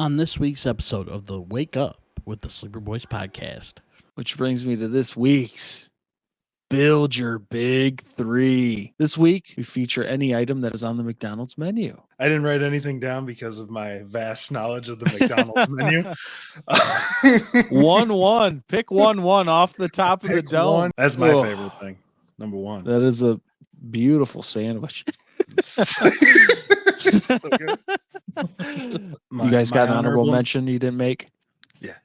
on this week's episode of the Wake Up with the Sleeper Boys podcast. Which brings me to this week's Build Your Big Three. This week, we feature any item that is on the McDonald's menu. I didn't write anything down because of my vast knowledge of the McDonald's menu. 1-1. Pick 1-1 off the top of the dome. One. That's my favorite thing. Number one. That is a beautiful sandwich. So good. You guys got an honorable mention you didn't make? Yeah.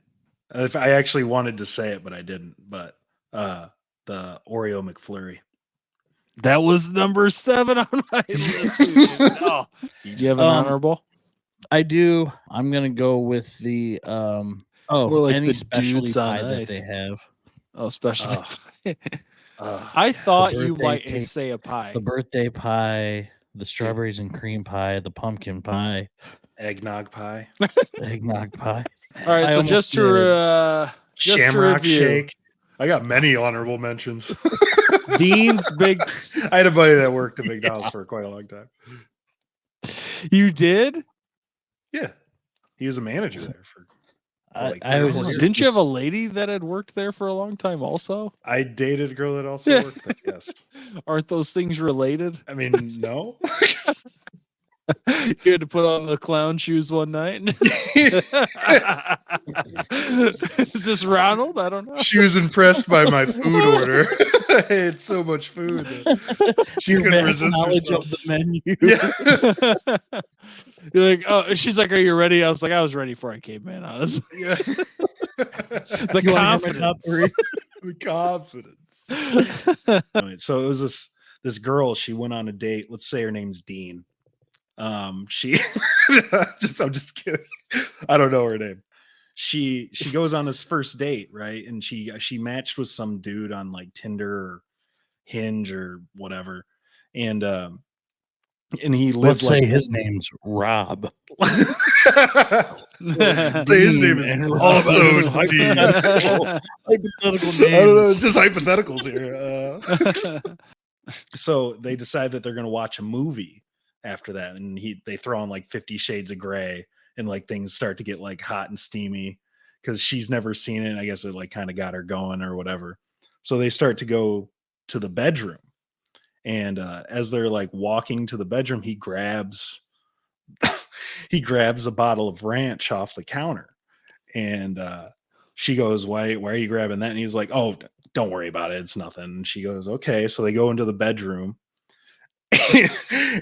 If I actually wanted to say it, but I didn't. But the Oreo McFlurry. That was number 7 on my list. Oh, you have an honorable? I do. I'm gonna go with the any specialty pie that they have. Oh, specialty pie. I thought you might say a pie. The birthday pie, the strawberries and cream pie, the pumpkin pie, eggnog pie. Eggnog pie. All right, so just to Shamrock review. Shake. I got many honorable mentions. Dean's Big. I had a buddy that worked at McDonald's for quite a long time. You did? Yeah, he was a manager there for. Didn't you have a lady that had worked there for a long time? Also, I dated a girl that also worked there. Yes. Aren't those things related? I mean, no. You had to put on the clown shoes one night. Is this Ronald? I don't know. She was impressed by my food order. I had so much food that she couldn't resist herself. Of the menu. Yeah. You're like, oh, she's like, are you ready? I was like, I was ready before I came, man. Honestly. Yeah. The confidence. The confidence. Right, so it was this girl. She went on a date. Let's say her name's Dean. She I'm just kidding. I don't know her name. She goes on this first date, right? And she matched with some dude on like Tinder or Hinge or whatever. And he lived. Let's say his name's Rob. His name is also Dean. Hypothetical names. I don't know, it's just hypotheticals here. So they decide that they're going to watch a movie after that, and they throw on like 50 Shades of Grey, and like things start to get like hot and steamy because she's never seen it. I guess it like kind of got her going or whatever. So they start to go to the bedroom, and as they're like walking to the bedroom, he grabs a bottle of ranch off the counter, and she goes, why are you grabbing that? And he's like, oh, don't worry about it, it's nothing. And she goes, okay. So they go into the bedroom.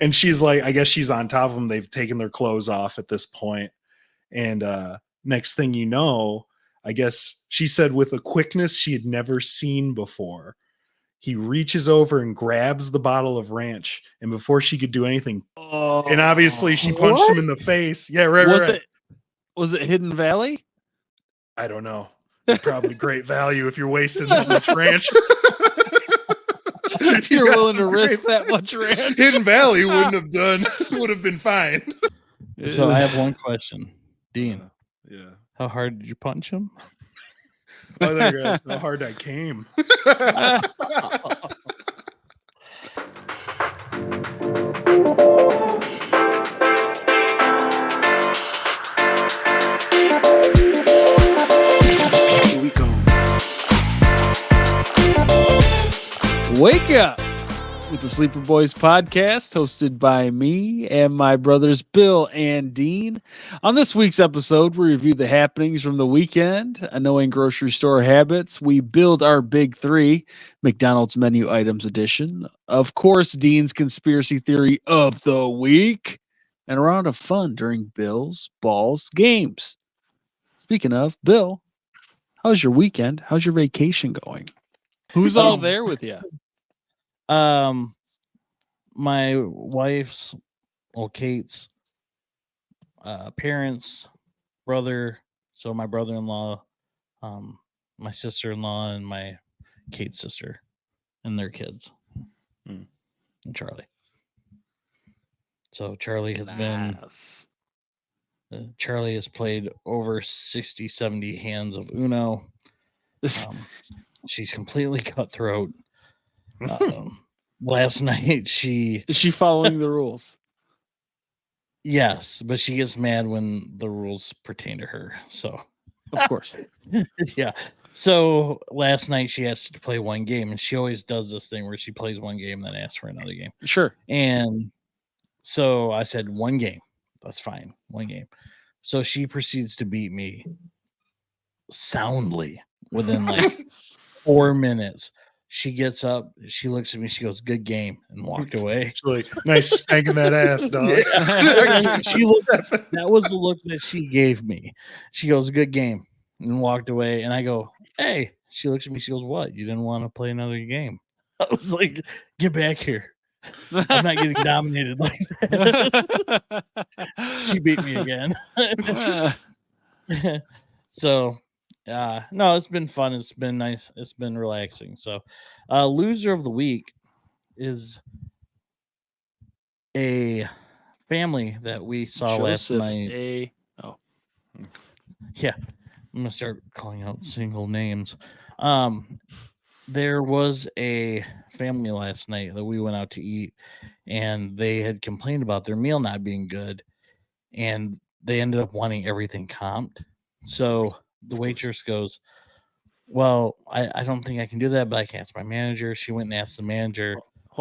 And she's like, I guess she's on top of them. They've taken their clothes off at this point. And next thing you know, I guess she said with a quickness she had never seen before, he reaches over and grabs the bottle of ranch. And before she could do anything, and obviously she punched him in the face. Yeah, right. Was it Hidden Valley? I don't know. It's probably great value if you're wasting that much ranch. If you're willing to risk that much ranch. Hidden Valley would have been fine. So I have one question. Dean. Yeah. How hard did you punch him? Oh, there goes how hard I came. Here we go. Wake Up with the Sleeper Boys podcast, hosted by me and my brothers Bill and Dean. On this week's episode, we review the happenings from the weekend, knowing grocery store habits. We build our big three, McDonald's menu items edition. Of course, Dean's conspiracy theory of the week, and a round of fun during Bill's Balls games. Speaking of, Bill, how's your weekend? How's your vacation going? Who's all there with you? My wife's, Kate's, parents, brother, so my brother-in-law, my sister-in-law, and my Kate's sister, and their kids, and Charlie. So Charlie has Charlie has played over 60, 70 hands of Uno. She's completely cutthroat. Last night Is she following the rules? Yes, but she gets mad when the rules pertain to her. So, of course. yeah. So last night she asked to play one game, and she always does this thing where she plays one game, then asks for another game. Sure. And so I said, one game. That's fine. One game. So she proceeds to beat me soundly within like 4 minutes. She gets up, she looks at me, she goes, "Good game," and walked away. She's like, nice spanking that ass, dog. That was the look that she gave me. She goes, "Good game," and walked away. And I go, "Hey," she looks at me, she goes, "What? You didn't want to play another game?" I was like, "Get back here. I'm not getting dominated like that." She beat me again. So no, it's been fun. It's been nice. It's been relaxing. So loser of the week is a family that we saw last night. Yeah, I'm gonna start calling out single names. There was a family last night that we went out to eat, and they had complained about their meal not being good, and they ended up wanting everything comped. So the waitress goes, "Well, I don't think I can do that, but I can ask my manager." She went and asked the manager.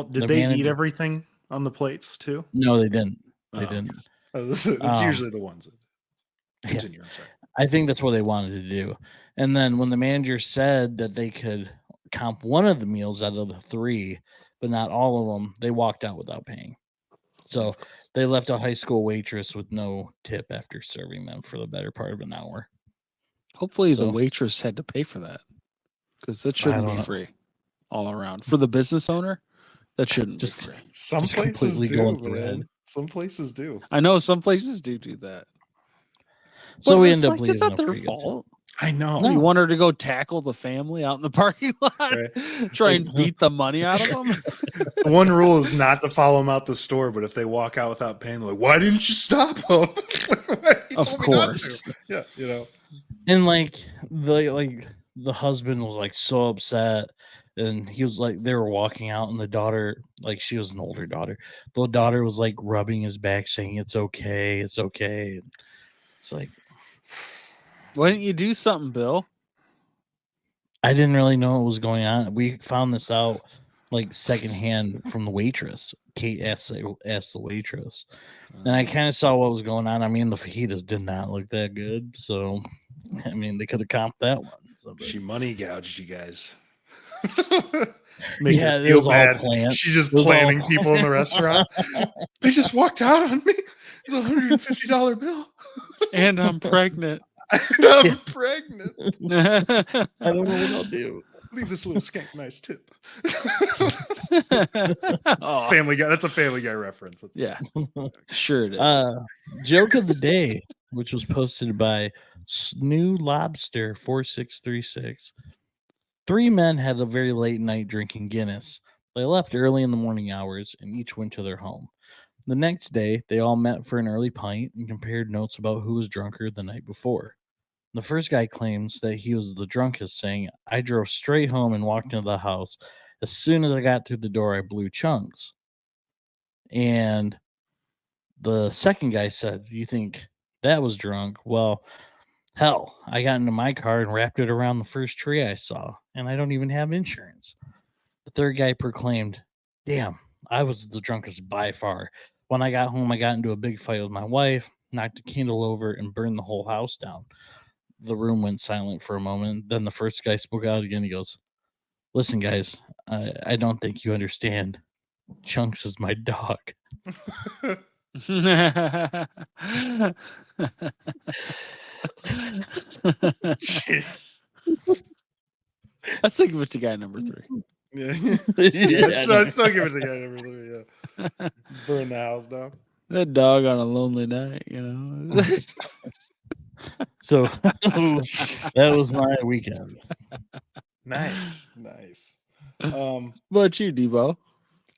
Did they eat everything on the plates too? No, they didn't. They didn't. That's usually the ones that continue. Yeah. I think that's what they wanted to do. And then when the manager said that they could comp one of the meals out of the 3, but not all of them, they walked out without paying. So they left a high school waitress with no tip after serving them for the better part of an hour. Hopefully the waitress had to pay for that, because that shouldn't be free all around. For the business owner, that shouldn't be free. Some places do, man. Some places do. I know some places do that. So we end up leaving. It's not their fault. I know. No. You want her to go tackle the family out in the parking lot, right? Try and beat the money out of them. The one rule is not to follow them out the store, but if they walk out without paying, they're like, "Why didn't you stop them?" Of course. Yeah, you know. And like the husband was like so upset, and he was like, they were walking out, and the daughter, like she was an older daughter, the daughter was like rubbing his back, saying, "It's okay, it's okay." And it's like, why didn't you do something, Bill? I didn't really know what was going on. We found this out like secondhand from the waitress. Kate asked the waitress, and I kind of saw what was going on. I mean, the fajitas did not look that good, so I mean, they could have comped that one. So, she money gouged you guys. Yeah, it was all planned. She's just planning people in the restaurant. They just walked out on me. It's $150 bill. And I'm pregnant. Pregnant. I don't know what I'll do. Leave this little skank nice tip. Family Guy. That's a Family Guy reference. Yeah, sure it is. Joke of the day, which was posted by Snoo Lobster 4636. 3 men had a very late night drinking Guinness. They left early in the morning hours and each went to their home. The next day, they all met for an early pint and compared notes about who was drunker the night before. The first guy claims that he was the drunkest, saying, "I drove straight home and walked into the house. As soon as I got through the door, I blew chunks." And the second guy said, "You think that was drunk? Well, hell, I got into my car and wrapped it around the first tree I saw, and I don't even have insurance." The third guy proclaimed, "Damn, I was the drunkest by far. When I got home, I got into a big fight with my wife, knocked a candle over, and burned the whole house down." The room went silent for a moment. Then the first guy spoke out again. He goes, "Listen, guys, I don't think you understand. Chunks is my dog." I still give it to guy number 3. Yeah. I still give it to guy number 3. Yeah. Burn the house down. That dog on a lonely night, you know. So that was my weekend. Nice. What about you, Devo?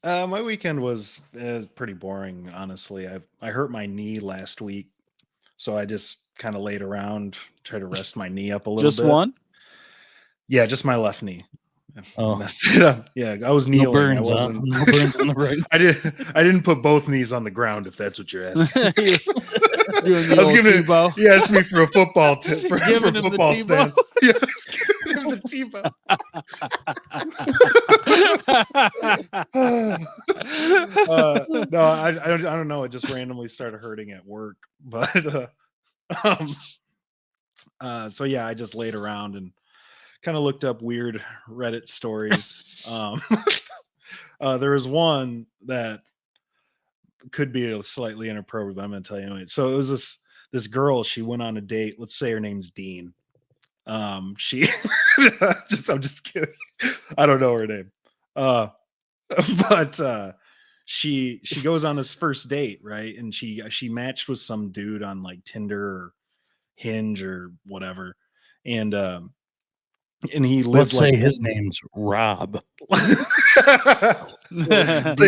My weekend was pretty boring, honestly. I hurt my knee last week, so I just kind of laid around, tried to rest my knee up a little bit. Just one? Yeah, just my left knee. Oh. Messed it up. Yeah, I was No kneeling. burns, I wasn't. No burns on the right. I didn't put both knees on the ground. If that's what you're asking. Doing the I was old giving. Tebow. He asked me for a football for Giving him the football Tebow. stance. Yeah, I was giving him the Tebow. No, I don't know. It just randomly started hurting at work, but so yeah, I just laid around and kind of looked up weird Reddit stories. There was one that could be slightly inappropriate, but I'm going to tell you anyway. So it was this girl. She went on a date. Let's say her name's Dean. She I'm just kidding. I don't know her name. But she goes on this first date, right? And she matched with some dude on like Tinder or Hinge or whatever, and he lived. Let's say his name's Rob. Say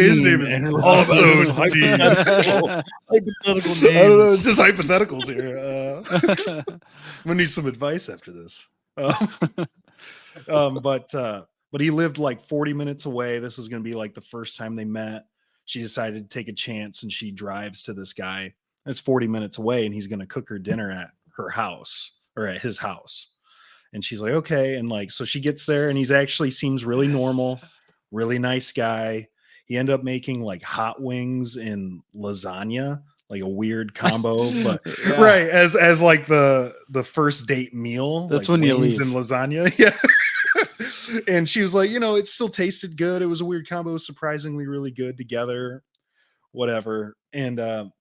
his name is also Dean. Hypothetical names. I don't know, it's just hypotheticals here. I'm gonna need some advice after this. But he lived like 40 minutes away. This was gonna be like the first time they met. She decided to take a chance, and she drives to this guy. It's 40 minutes away, and he's gonna cook her dinner at her house or at his house. And she's like, okay. And like, so she gets there, and he's actually seems really normal, really nice guy. He ended up making like hot wings and lasagna, like a weird combo, but Yeah. right. As like the first date meal. That's like when you wings leave. and lasagna. Yeah. And she was like, it still tasted good. It was a weird combo, surprisingly really good together, whatever. And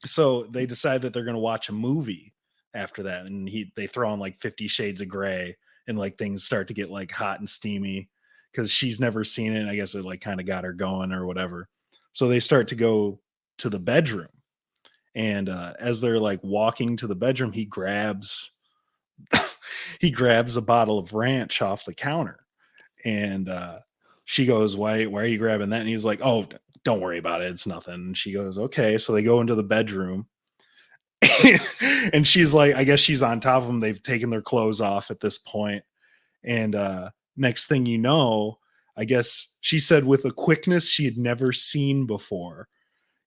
so they decide that they're going to watch a movie after that, and they throw on like 50 Shades of Grey, and like things start to get like hot and steamy because she's never seen it, and I guess it like kind of got her going or whatever. So they start to go to the bedroom, and as they're like walking to the bedroom, he grabs a bottle of ranch off the counter, and she goes, why are you grabbing that? And he's like, oh, don't worry about it, it's nothing. And she goes, okay. So they go into the bedroom, and she's like, I guess she's on top of them. They've taken their clothes off at this point. And next thing you know, I guess she said with a quickness she had never seen before,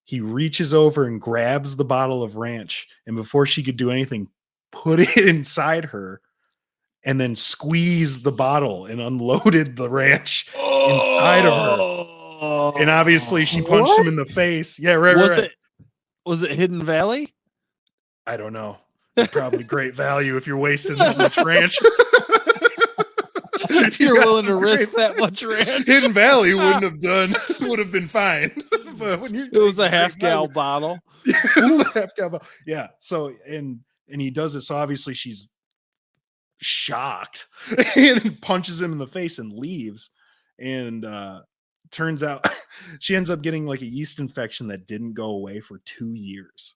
he reaches over and grabs the bottle of ranch. And before she could do anything, put it inside her and then squeezed the bottle and unloaded the ranch inside of her. And obviously she punched him in the face. Yeah, right. Was it Hidden Valley? I don't know. It's probably great value if you're wasting that much ranch. If you're willing to risk that much ranch. Hidden Valley would have been fine. But when it was a half-gal bottle. It was a half-gal bottle. Yeah. So and he does it. So obviously she's shocked and punches him in the face and leaves. And turns out she ends up getting like a yeast infection that didn't go away for 2 years.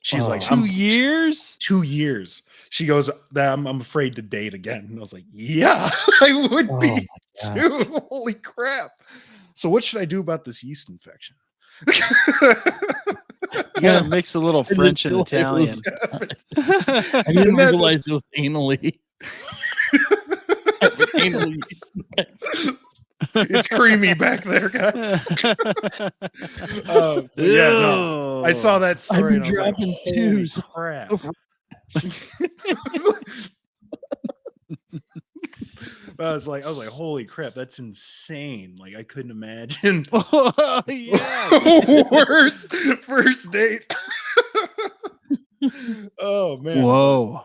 She's like, 2 years? 2 years. She goes, I'm afraid to date again. And I was like, yeah, I would be too. Holy crap. So what should I do about this yeast infection? You gotta mix a little French and Italian. I didn't realize it was anally. It's creamy back there, guys. Yeah, no. I saw that story. I've been dropping twos. Crap. I was like, holy crap, that's insane. Like, I couldn't imagine. Yeah. Worst first date. Oh man. Whoa.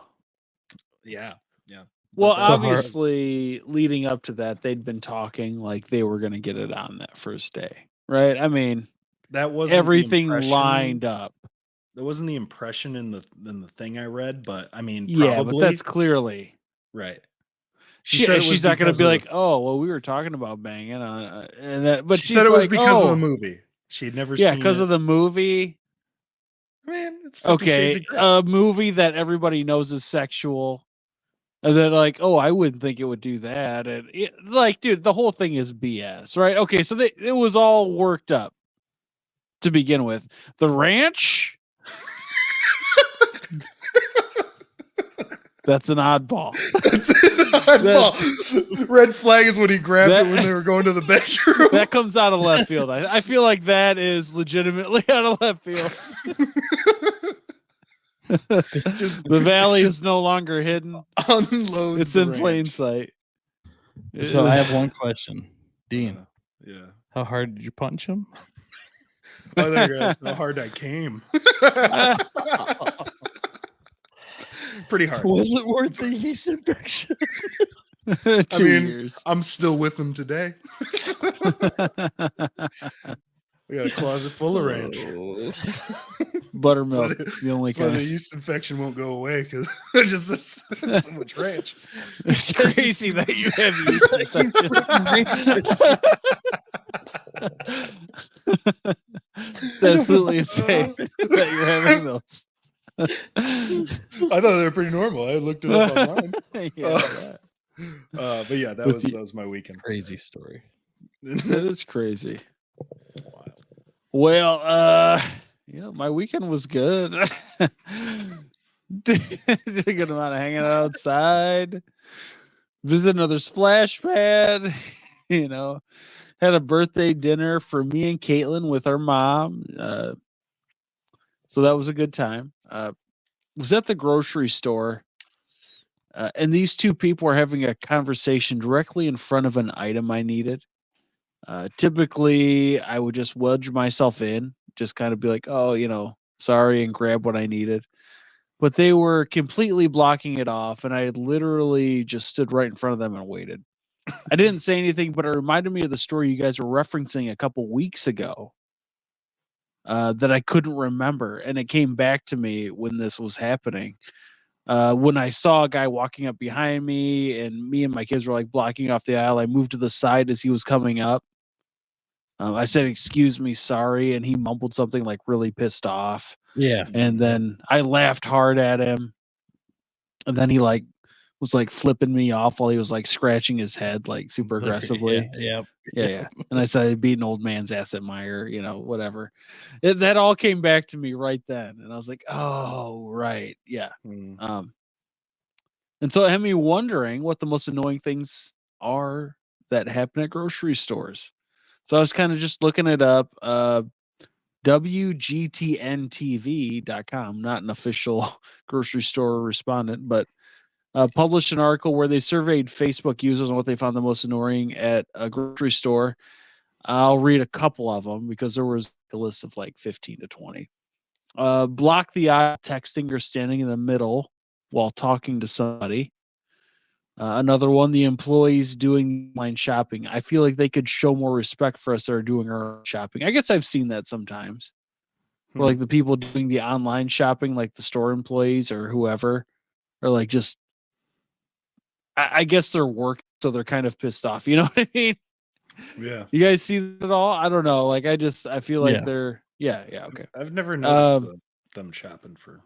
Yeah. Well, That's so obviously, leading up to that, they'd been talking like they were going to get it on that first day, right? I mean, that was everything lined up. That wasn't the impression in the thing I read, but I mean, yeah, probably. but that's clearly right. She's not going to be like, oh, well, we were talking about banging on, and that. But she said it was because of the movie. She'd never seen it. Yeah, because of the movie. Man, it's okay. A movie that everybody knows is sexual. And then like, oh, I wouldn't think it would do that. And like, dude, the whole thing is BS, right? Okay, so it was all worked up to begin with. The ranch, That's an oddball. That's an oddball. Red flag is when he grabbed it when they were going to the bedroom. That comes out of left field. I feel like that is legitimately out of left field. The valley is no longer hidden. Unloads. It's in plain sight. So I have one question, Dean. Yeah. How hard did you punch him? Oh, there you go. That's how hard I came. Pretty hard. Was it worth the yeast infection? 2 years. I'm still with him today. We got a closet full of ranch. Buttermilk, the only That's why kind. the yeast infection won't go away because just there's so much ranch. It's crazy that you have yeast infection. It's absolutely insane that you're having those. I thought they were pretty normal. I looked it up online. But yeah, that was my weekend. Crazy story. That is crazy. Well, my weekend was good. Did a good amount of hanging out outside, visit another splash pad, had a birthday dinner for me and Caitlin with our mom. So that was a good time. Was at the grocery store, and these two people were having a conversation directly in front of an item I needed. Typically, I would just wedge myself in, just kind of be like, oh, sorry, and grab what I needed. But they were completely blocking it off, and I had literally just stood right in front of them and waited. I didn't say anything, but it reminded me of the story you guys were referencing a couple weeks ago that I couldn't remember, and it came back to me when this was happening. When I saw a guy walking up behind me, and me and my kids were like blocking off the aisle, I moved to the side as he was coming up. I said, "Excuse me, sorry," and he mumbled something like really pissed off. Yeah. And then I laughed hard at him, and then he was flipping me off while he was scratching his head super aggressively. Yeah. And I said I'd beat an old man's ass at Meyer, whatever. That all came back to me right then, and I was like, oh right, yeah. And so it had me wondering what the most annoying things are that happen at grocery stores. So I was kind of just looking it up. WGTNTV.com, not an official grocery store respondent, but published an article where they surveyed Facebook users on what they found the most annoying at a grocery store. I'll read a couple of them because there was a list of 15 to 20. Block the eye texting or standing in the middle while talking to somebody. Another one, the employees doing online shopping. I feel like they could show more respect for us that are doing our own shopping. I guess I've seen that sometimes. Or the people doing the online shopping, like the store employees or whoever, or just, I guess they're working, so they're kind of pissed off. You know what I mean? Yeah. You guys see that at all? I don't know. I feel like they're, okay. I've never noticed them shopping for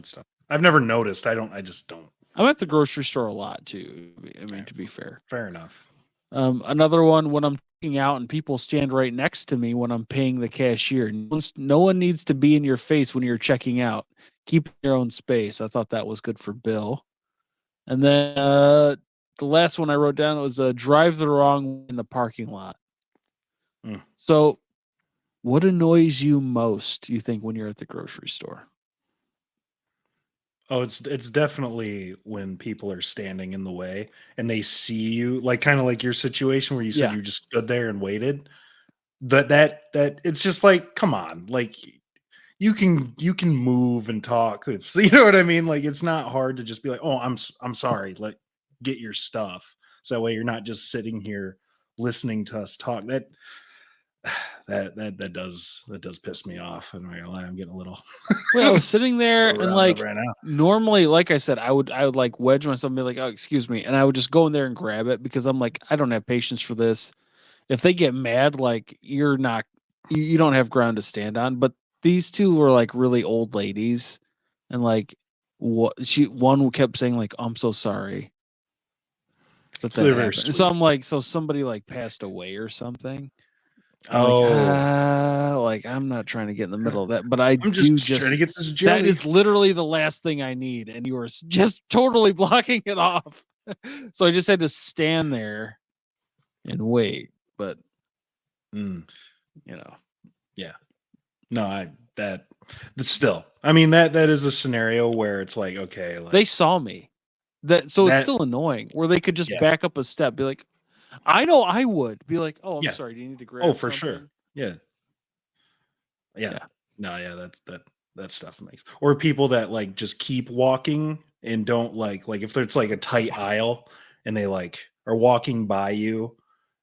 stuff. I've never noticed. I just don't. I'm at the grocery store a lot too. To be fair. Fair enough. Another one, when I'm checking out and people stand right next to me when I'm paying the cashier. No one needs to be in your face when you're checking out. Keep your own space. I thought that was good for Bill. And then the last one I wrote down was drive the wrong way in the parking lot. So what annoys you most, you think, when you're at the grocery store? Oh, it's definitely when people are standing in the way and they see you, kind of like your situation where you said you just stood there and waited. That it's just come on, you can move and talk. So you know what I mean? It's not hard to just be like, oh, I'm sorry. Get your stuff. So that way you're not just sitting here listening to us talk. That does piss me off. I'm not gonna lie, I'm getting a little. Well, I was sitting there and right normally, like I said, I would wedge myself and be like, oh, excuse me, and I would just go in there and grab it because I'm like, I don't have patience for this. If they get mad, you don't have ground to stand on. But these two were really old ladies, and one kept saying oh, I'm so sorry. But that happened. So I'm so somebody passed away or something. Oh, like I'm not trying to get in the middle of that, but I I'm do just trying to get this that jelly. is literally the last thing I need, and you are just totally blocking it off. So I just had to stand there and wait. But Mm, you know, yeah. No, but still, I mean that is a scenario where it's like, okay, like they saw me. So it's that. still annoying where they could just Yeah. back up a step, be like, I know I would be like, oh, I'm Yeah. sorry, do you need to Oh, grab for sure. something? Yeah. Yeah. Yeah. No, yeah, that stuff makes, or people that like just keep walking and don't like if there's like a tight aisle and they like are walking by you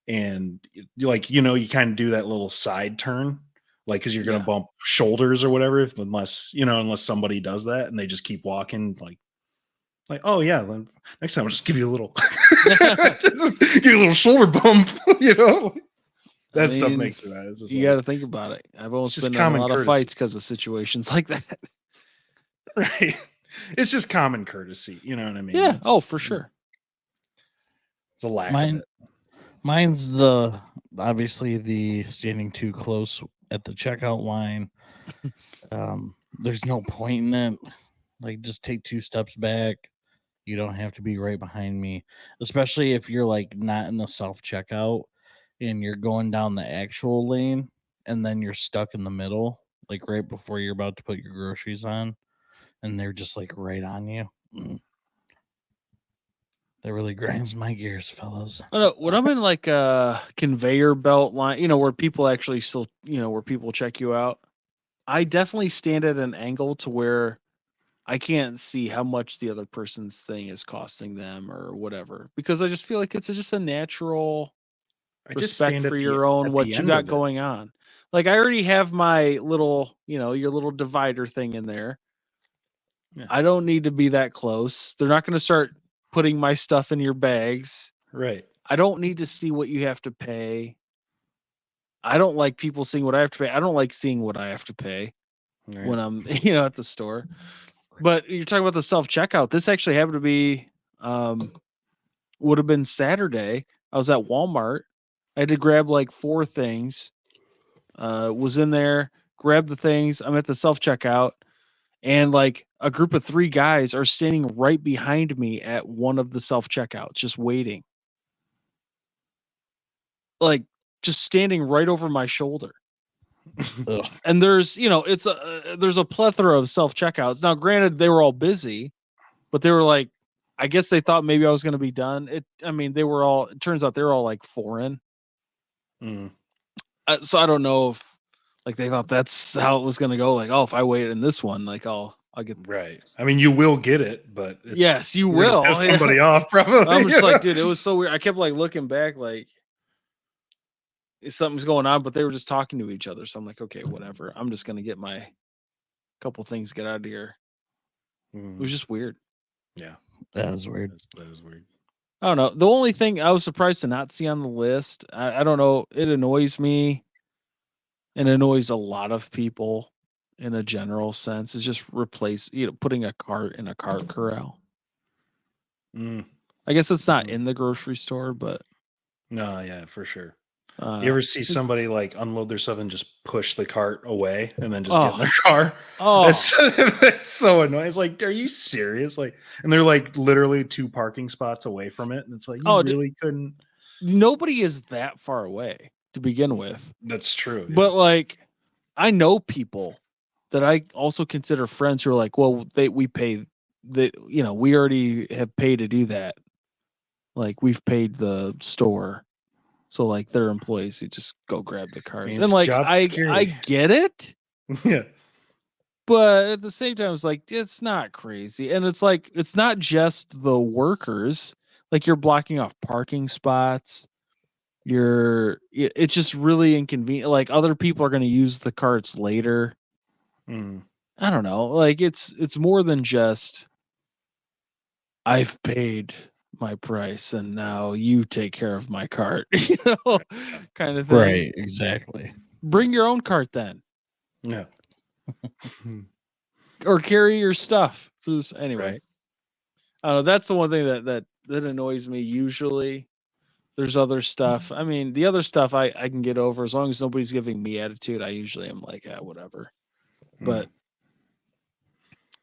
and you like, you kind of do that little side turn, like because you're gonna Yeah. bump shoulders or whatever, unless somebody does that and they just keep walking like, oh yeah, then next time I'll just give you a little just give you a little shoulder bump, I that stuff mean, makes me mad. It's just you got to think about it. I've almost just been in a common lot of courtesy. fights because of situations like that. Right. It's just common courtesy. You know what I mean? Yeah. Oh, for sure. It's a lack of it. Mine's obviously the standing too close at the checkout line. There's no point in it. Like, just take 2 steps back. You don't have to be right behind me, especially if you're like not in the self checkout and you're going down the actual lane and then you're stuck in the middle, like right before you're about to put your groceries on, and they're just like right on you. That really grinds my gears, fellas. When I'm in like a conveyor belt line, where people actually still, where people check you out, I definitely stand at an angle to where I can't see how much the other person's thing is costing them or whatever, because I just feel like it's just a natural I just respect stand for your own, at what the you end got of it. going on. Like I already have my little, your little divider thing in there. Yeah. I don't need to be that close. They're not going to start putting my stuff in your bags. Right. I don't need to see what you have to pay. I don't like people seeing what I have to pay. I don't like seeing what I have to pay Right. when I'm, at the store. But you're talking about the self-checkout. This actually happened to be, would have been Saturday. I was at Walmart. I had to grab like 4 things. Was in there, grabbed the things. I'm at the self-checkout, and like a group of 3 guys are standing right behind me at one of the self-checkouts, just waiting. Like just standing right over my shoulder. Ugh. And there's, there's a plethora of self-checkouts. Now, granted, they were all busy, but they were like, I guess they thought maybe I was going to be done. It turns out they were all like foreign. So I don't know if like they thought that's how it was going to go. Like, oh, if I wait in this one, like I'll get. Right. I mean, you will get it, but Yes, you you're gonna will. piss somebody off, probably. I'm just like, dude, it was so weird. I kept like looking back, like something's going on, but they were just talking to each other. So I'm like, okay, whatever. I'm just gonna get my couple things, get out of here. It was just weird. Yeah, That is weird. that is weird. I don't know. The only thing I was surprised to not see on the list, I don't know. It annoys me and annoys a lot of people in a general sense, is just putting a cart in a cart corral. I guess it's not in the grocery store, but no, yeah, for sure. You ever see somebody like unload their stuff and just push the cart away and then just get in their car? Oh, it's so annoying. It's like, are you serious? Like, and they're like literally 2 parking spots away from it, and it's like, you really couldn't. Nobody is that far away to begin with. That's true. Yeah. But like, I know people that I also consider friends who are like, well, we pay we already have paid to do that. Like we've paid the store. So like their employees who just go grab the cars. And like I get it. Yeah. But at the same time, it's like it's not crazy. And it's like it's not just the workers. Like you're blocking off parking spots. It's just really inconvenient. Like other people are going to use the carts later. I don't know. Like it's more than just I've paid my price and now you take care of my cart, kind of thing. Right, exactly. Bring your own cart then. Yeah. Or carry your stuff. Anyway. Right. I don't know. That's the one thing that annoys me usually. There's other stuff. I mean, the other stuff I can get over as long as nobody's giving me attitude. I usually am like, whatever. But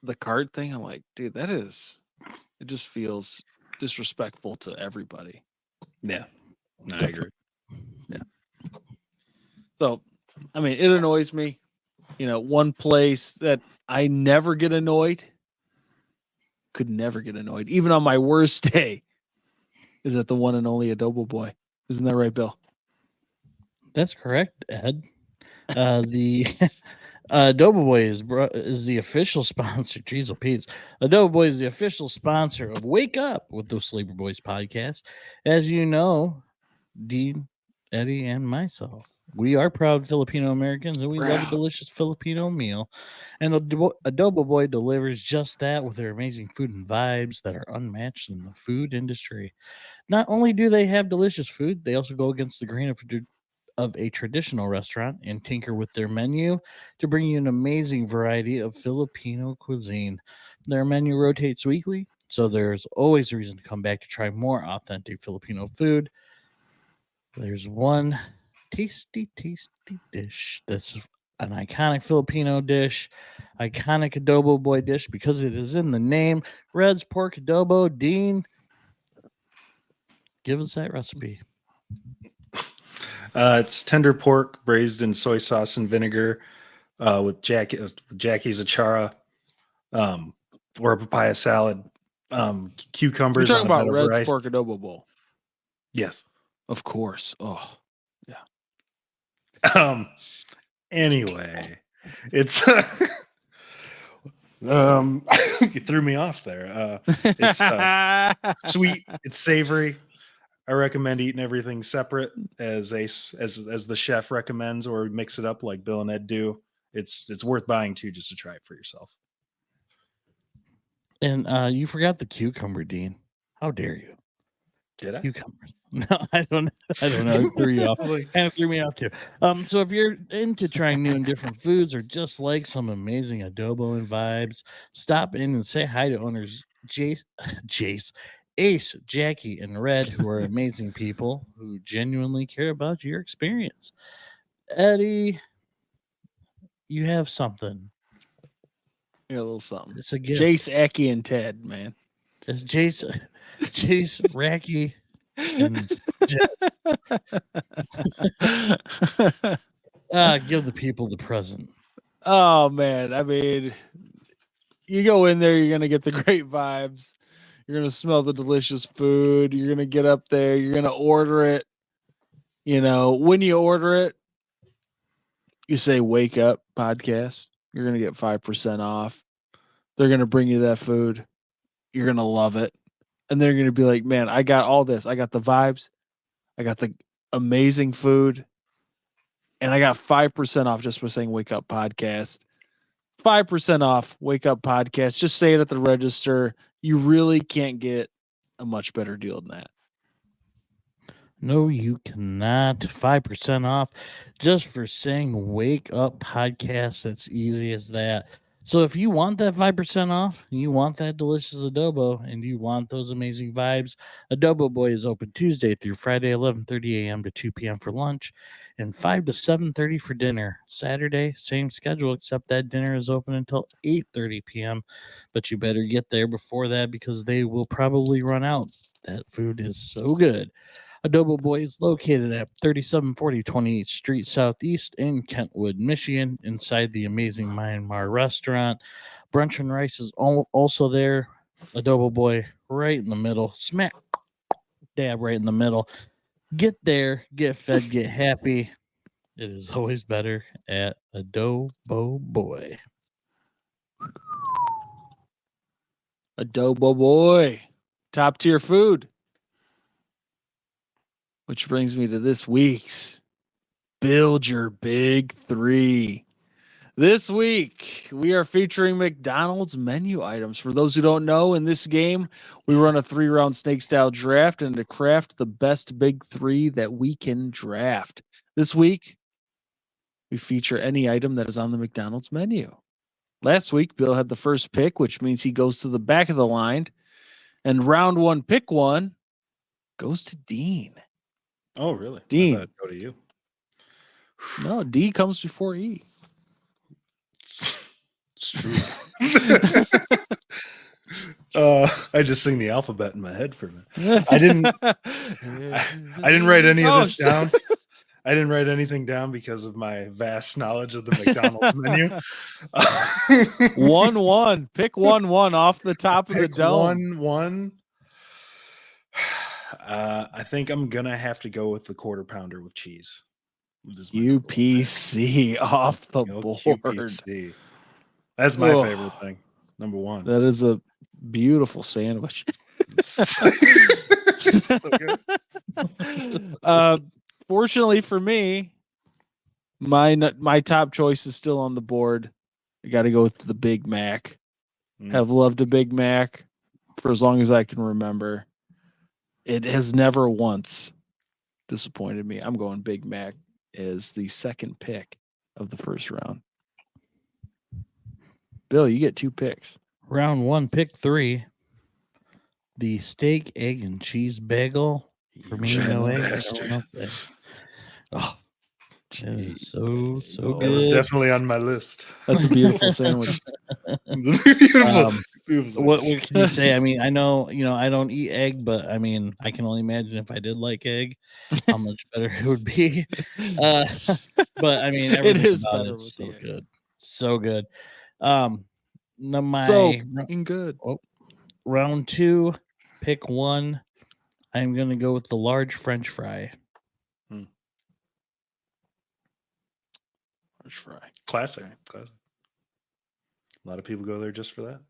the card thing, I'm like, dude, it just feels disrespectful to everybody. Yeah, no, I agree. Yeah. So, I mean, it annoys me. One place that I never get annoyed, could never get annoyed, even on my worst day, is at the one and only Adobo Boy. Isn't that right, Bill? That's correct, Ed. The Adobo Boy is the official sponsor. Jeez, Pete's. Adobo Boy is the official sponsor of Wake Up with the Sleeper Boys podcast. As you know, Dean, Eddie, and myself, we are proud Filipino Americans, and we love a delicious Filipino meal. And Adobo Boy delivers just that with their amazing food and vibes that are unmatched in the food industry. Not only do they have delicious food, they also go against the grain of a traditional restaurant and tinker with their menu to bring you an amazing variety of Filipino cuisine. Their menu rotates weekly, so there's always a reason to come back to try more authentic Filipino food. There's one tasty dish that's an iconic Filipino dish, iconic Adobo Boy dish because it is in the name. Red's Pork Adobo. Dean, give us that recipe. It's tender pork braised in soy sauce and vinegar with Jackie's achara or a papaya salad, cucumbers. You're talking on a about bed of Red's rice. Pork Adobo Bowl. Yes. Of course. Oh, yeah. Anyway, it's you threw me off there. It's sweet, it's savory. I recommend eating everything separate as the chef recommends, or mix it up like Bill and Ed do. It's worth buying too, just to try it for yourself. And you forgot the cucumber, Dean. How dare you? Did I? Cucumbers. No, I don't know. It threw you off. Kind of threw me off too. So if you're into trying new and different foods, or just like some amazing adobo and vibes, stop in and say hi to owners Jace, Ace, Jackie, and Red, who are amazing people who genuinely care about your experience. Eddie, you have something. Yeah, a little something. It's a gift. Jace, Aki, and Ted, man. It's Jace, Racky, and give the people the present. Oh man, I mean, you go in there, you're gonna get the great vibes. You're gonna smell the delicious food. You're gonna get up there. You're gonna order it. When you order it, you say "Wake Up Podcast." You're gonna get 5% off. They're gonna bring you that food. You're gonna love it, and they're gonna be like, "Man, I got all this. I got the vibes. I got the amazing food, and I got 5% off just for saying Wake Up Podcast." 5% off Wake Up Podcast. Just say it at the register. You really can't get a much better deal than that. No, you cannot. 5% off just for saying Wake Up Podcast. That's easy as that. So if you want that 5% off, you want that delicious adobo, and you want those amazing vibes, Adobo Boy is open Tuesday through Friday, 11:30 a.m. to 2 p.m. for lunch, and 5 to 7:30 for dinner. Saturday, same schedule, except that dinner is open until 8:30 p.m. But you better get there before that because they will probably run out. That food is so good. Adobo Boy is located at 3740 28th Street Southeast in Kentwood, Michigan, inside the amazing Myanmar restaurant. Brunch and Rice is also there. Adobo Boy right in the middle, smack dab right in the middle. Get there, get fed, get happy. It is always better at Adobo Boy. Adobo Boy, top tier food. Which brings me to this week's Build Your Big Three. This week, we are featuring McDonald's menu items. For those who don't know, in this game, we run a 3-round snake-style draft and to craft the best big three that we can draft. This week, we feature any item that is on the McDonald's menu. Last week, Bill had the first pick, which means he goes to the back of the line. And round one, pick one, goes to Dean. Oh, really? Dean. I thought it'd go to you. No, D comes before E. It's true. I just sing the alphabet in my head for a minute. I didn't write any of this down. I didn't write anything down because of my vast knowledge of the McDonald's menu. 1-1. Pick 1-1 off the top of the dome. 1-1. I think I'm gonna have to go with the quarter pounder with cheese. UPC off the board. QPC. That's my favorite thing. Number one. That is a beautiful sandwich. So good. Fortunately for me, my top choice is still on the board. I got to go with the Big Mac. Have loved a Big Mac for as long as I can remember. It has never once disappointed me. I'm going Big Mac as the second pick of the first round. Bill, you get 2 picks. Round 1, pick 3. The steak, egg, and cheese bagel. For me, no egg. Oh, that is so good. It was definitely on my list. That's a beautiful sandwich. Beautiful. What can you say? I mean, I know, I don't eat egg, but I mean, I can only imagine if I did like egg, how much better it would be. But I mean, it is about better. It's so good. So good. Good. Round 2, pick 1. I'm going to go with the large French fry. French fry. Classic. A lot of people go there just for that.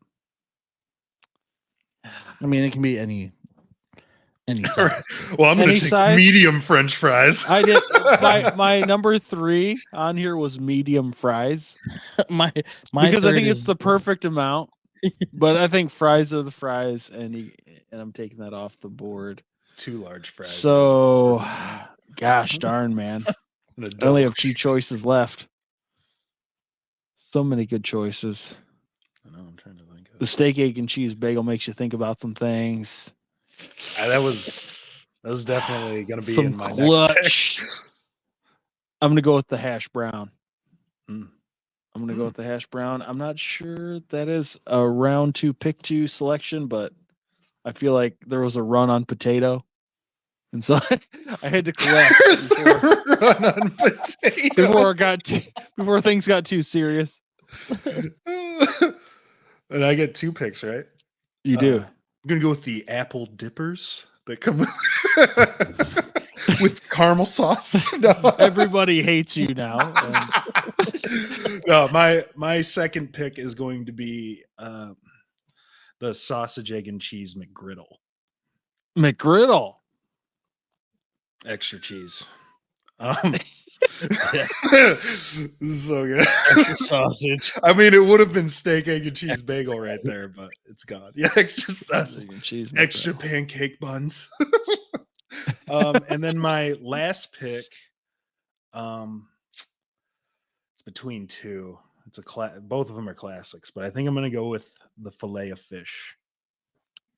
I mean, it can be any size. Well, I'm going to take medium French fries. I did. My number 3 on here was medium fries. my because I think it's the perfect amount. But I think fries are the fries, and I'm taking that off the board. 2 large fries. So, gosh darn, man. I only have 2 choices left. So many good choices. I know. I'm trying to think. The steak, egg, and cheese bagel makes you think about some things. That was definitely going to be some in my clutch. next pick. I'm going to go with the hash brown. Mm. I'm going to go with the hash brown. I'm not sure that is a round 2 pick 2 selection, but I feel like there was a run on potato. And so I had to collect run on potato before things got too serious. And I get 2 picks, right? You do. I'm going to go with the apple dippers that come with caramel sauce. No. Everybody hates you now. No, my second pick is going to be the sausage, egg, and cheese McGriddle. McGriddle. Extra cheese. This is so good. Extra sausage. I mean, it would have been steak, egg, and cheese bagel right there, but it's gone. Yeah, extra sausage, and cheese, extra pancake buns. And then my last pick, it's between 2. It's both of them are classics, but I think I'm going to go with the fillet of fish.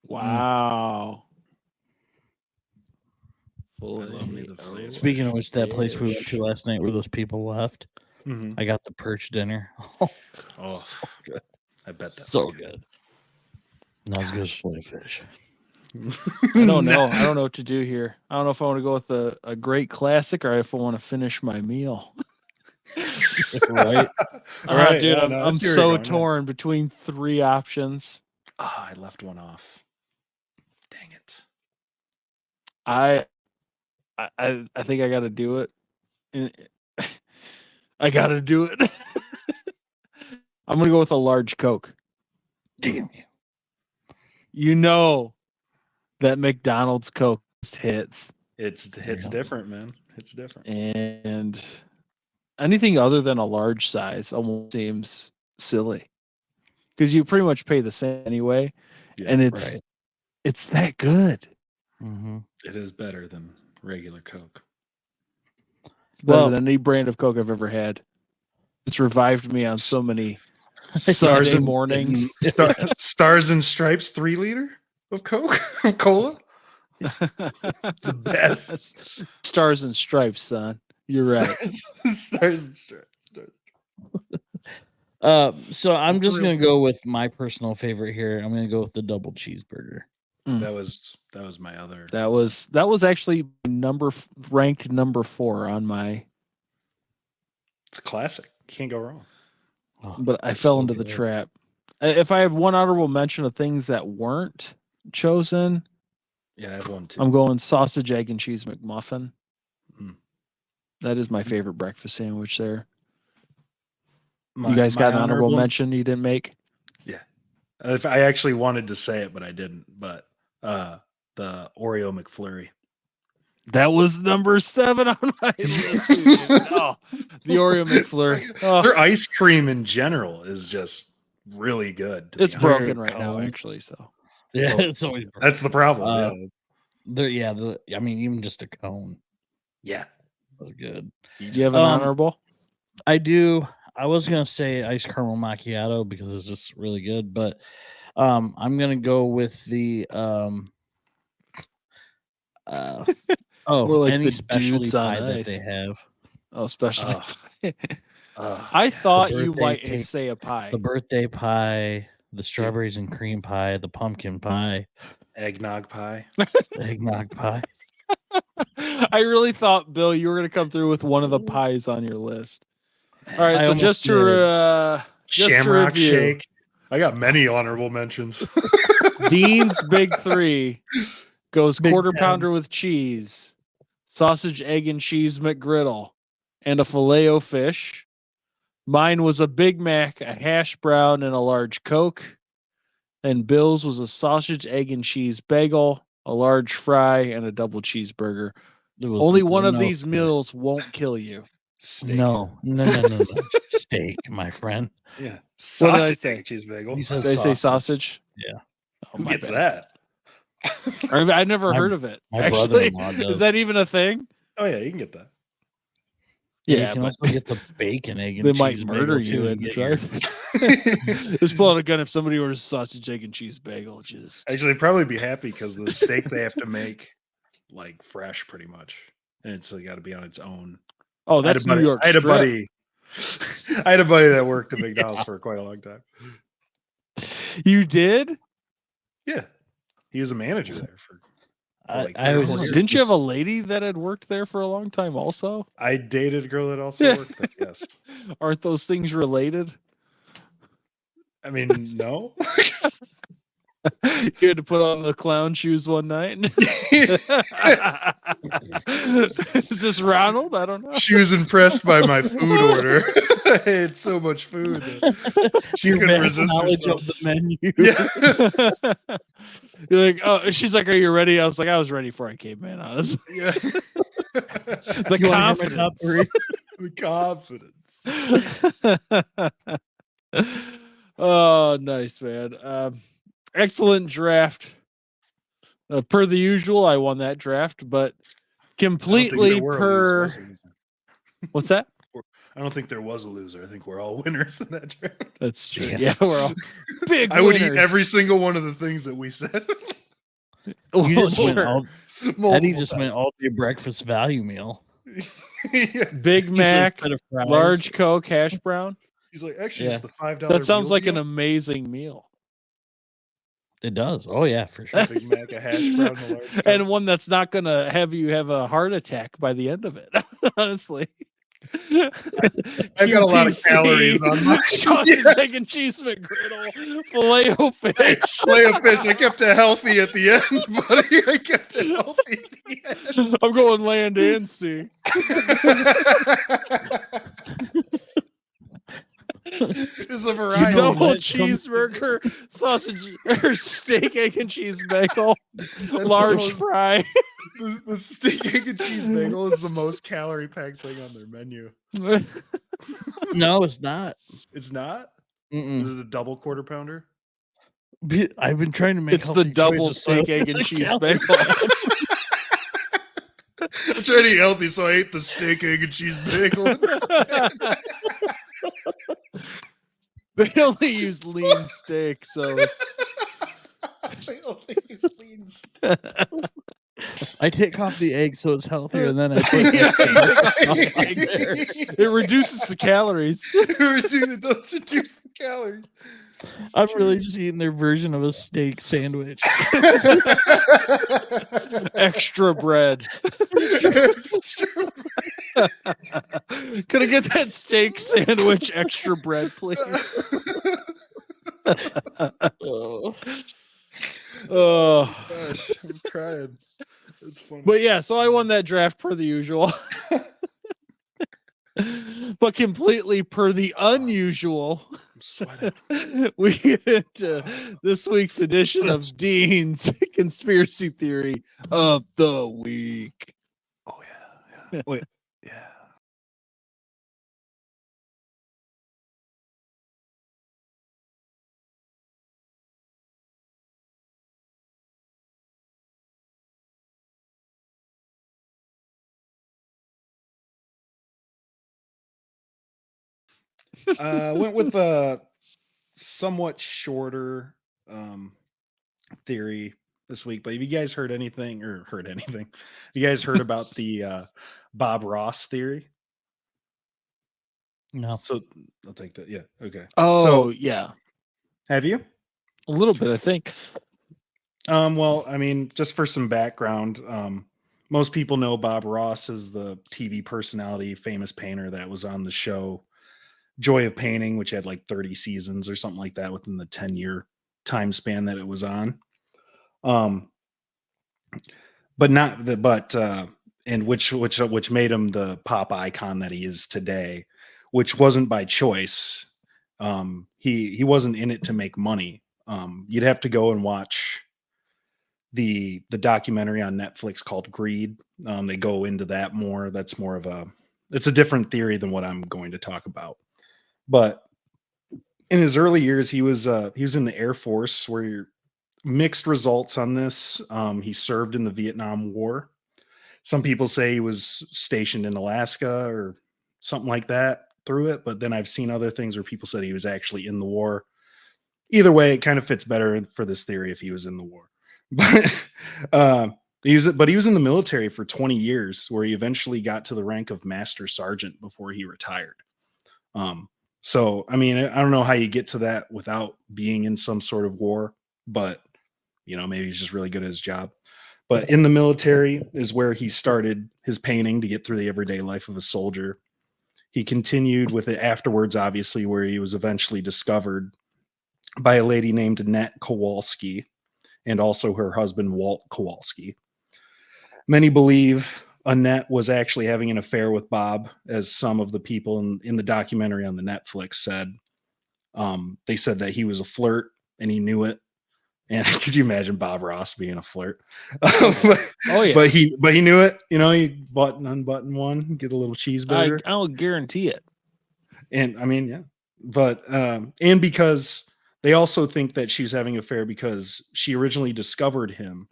Wow. Speaking of which, that place we went to last night where those people left, I got the perch dinner. Oh, so good. I bet that's so good. Not as good as fillet of fish. I don't know. I don't know what to do here. I don't know if I want to go with a great classic or if I want to finish my meal. Right? All right, dude. I'm so torn between 3 options. Oh, I left one off. Dang it. I think I got to do it. I got to do it. I'm going to go with a large Coke. Damn you. You know that McDonald's Coke hits. It's different, man. It's different. And anything other than a large size almost seems silly. Because you pretty much pay the same anyway. Yeah, and it's that good. Mm-hmm. It is better than regular Coke. It's better than any brand of Coke I've ever had. It's revived me on so many Sunday mornings. Stars and Stripes 3 liter of Coke, of cola. The best. Stars and Stripes, son. You're right. Stars and Stripes. So I'm That's just real- gonna go with my personal favorite here. I'm gonna go with the double cheeseburger. That was my other. That was actually ranked number 4 on my. It's a classic. Can't go wrong. Oh, But I it's fell so into the good. trap. If I have one honorable mention of things that weren't chosen, Yeah, I have one too. I'm going sausage, egg, and cheese McMuffin. Mm. That is my favorite breakfast sandwich there. My- You guys my got an honorable mention you didn't make? Yeah. If I actually wanted to say it, but I didn't. But the Oreo McFlurry. That was number 7 on my list. Oh, the Oreo McFlurry. Oh, Their ice cream in general is just really good. to be it's honest. broken right now, cone. actually. So Yeah, So- it's always That's the problem. I mean, even just a cone Yeah. was good. do you have an Um, honorable? I do. I was gonna say ice caramel macchiato because it's just really good, but I'm gonna go with the More like any the specialty dudes on pie that they ice. have. Oh, especially. Ugh. I thought The you birthday might cake, say a pie. The birthday pie, the strawberries and cream pie, the pumpkin pie, Eggnog pie. eggnog pie. I really thought, Bill, you were going to come through with one of the pies on your list. All right, I so almost just did. to Shamrock review, shake. I got many honorable mentions. Dean's Big 3 goes Big quarter 10. pounder with cheese, sausage, egg, and cheese McGriddle, and a Filet-O-Fish. Mine was a Big Mac, a hash brown, and a large Coke. And Bill's was a sausage, egg, and cheese bagel, a large fry, and a double cheeseburger. It was Only one of no these sir. meals won't kill you. Steak. No. Steak, my friend. Yeah. What did I Sausage say? egg cheese bagel. You said Did I say sausage. sausage? Yeah. Oh, Who my gets bad. that? I never My- heard of it. my Actually, brother-in-law is does. that even a thing? Oh yeah, you can get that. You Yeah, can but also get the bacon, egg, and they cheese might bagel, murder too, you and in the get your- drive. Just pull out a gun if somebody orders sausage, egg, and cheese bagel. Just Actually, I'd probably be happy because the steak they have to make like fresh, pretty much, and it's got to be on its own. oh, I had a that's buddy- New York I had a strip. buddy. I had a buddy that worked at McDonald's for quite a long time. You did? Yeah, he was a manager there for. like I always 4 Oh, years. didn't you have a lady that had worked there for a long time? Also, I dated a girl that also Yeah. worked there. Yes, aren't those things related? I mean no. You had to put on the clown shoes one night. Is this Ronald? I don't know. She was impressed by my food order. I had so much food that she Your couldn't vast resist knowledge herself. of the menu. Yeah, You're like, oh, she's like, are you ready? I was like, I was ready before I came in, honestly. yeah. The You wanna hear my top confidence. The confidence. Oh, nice, man. Excellent draft. Per the usual, I won that draft, but I don't think completely there were a per. loser. What's that? I don't think there was a loser. I think we're all winners in that draft. That's true. Yeah. Yeah, we're all big. I would eat winners. every single one of the things that we said. Well, You just went sure. all, Eddie Multiple just times. went all your breakfast value meal. Yeah. Big Mac, Instead of fries. large Coke, hash brown. He's like, actually, Yeah. it's the $5. That sounds meal like an deal. amazing meal. It does. Oh yeah, for sure. Big Mac, a hash brown, a large And Coke. one that's not going to have you have a heart attack by the end of it, honestly. I've got a lot of calories on my sausage, egg, and cheese McGriddle, Filet-O-Fish. Play a fish. I kept it healthy at the end, buddy. I kept it healthy at the end. I'm going land and sea. It's a variety. know Double what? cheeseburger, sausage, or steak, egg, and cheese bagel, That's the large most- fry. The steak, egg, and cheese bagel is the most calorie packed thing on their menu. No, it's not. It's not? Mm-mm. Is it the double quarter pounder? I've been trying to make. It's the healthy double choices, so I steak, egg, and don't cheese calories. bagel. I'm trying to eat healthy, so I ate the steak, egg, and cheese bagel. instead. They only use lean steak, so it's I only use lean steak. I take off the egg so it's healthier, and then I put Yeah, extra you milk take off on the egg. there. It reduces the calories. It does reduce the calories. I'm really just eating their version of a steak sandwich. Extra bread. Could I get that steak sandwich extra bread, please? Oh. Oh, Gosh, I'm trying. It's funny. but yeah, so I won that draft per the usual. But completely per the unusual. I'm sweating. We get into this week's edition of Dean's Conspiracy Theory of the Week. Oh yeah. Wait. Yeah. Went with a somewhat shorter theory this week, but have you guys heard anything? You guys heard about the Bob Ross theory? No. So I'll take that. Yeah. Okay. Oh, So yeah. have you? A little bit, I think. Well, I mean, just for some background, most people know Bob Ross as the TV personality, famous painter that was on the show Joy of Painting, which had like 30 seasons or something like that within the 10-year time span that it was on. But not the and which made him the pop icon that he is today, which wasn't by choice. He wasn't in it to make money. You'd have to go and watch the documentary on Netflix called Greed. They go into that more. That's more of it's a different theory than what I'm going to talk about. But in his early years, he was in the Air Force, where mixed results on this. He served in the Vietnam War. Some people say he was stationed in Alaska or something like that through it, but then I've seen other things where people said he was actually in the war. Either way, it kind of fits better for this theory if he was in the war. But he was in the military for 20 years, where he eventually got to the rank of master sergeant before he retired. So I mean, I don't know how you get to that without being in some sort of war, but maybe he's just really good at his job. But in the military is where he started his painting to get through the everyday life of a soldier. He continued with it afterwards, obviously, where he was eventually discovered by a lady named Annette Kowalski and also her husband, Walt Kowalski. Many believe Annette was actually having an affair with Bob, as some of the people in the documentary on the Netflix said. They said that he was a flirt and he knew it. And could you imagine Bob Ross being a flirt? Yeah. But he knew it. He unbutton one, get a little cheeseburger. I'll guarantee it. And I mean, yeah. But and because they also think that she's having an affair because she originally discovered him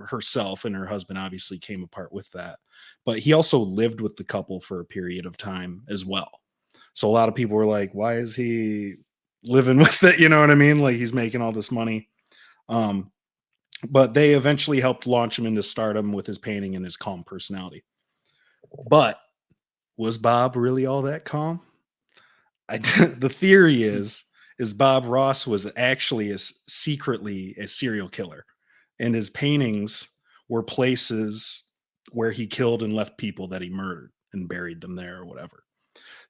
herself, and her husband obviously came apart with that. But he also lived with the couple for a period of time as well. So a lot of people were like, why is he living with it? You know what I mean? Like, he's making all this money. But they eventually helped launch him into stardom with his painting and his calm personality. But was Bob really all that calm? The theory is Bob Ross was actually secretly a serial killer, and his paintings were places where he killed and left people that he murdered and buried them there or whatever.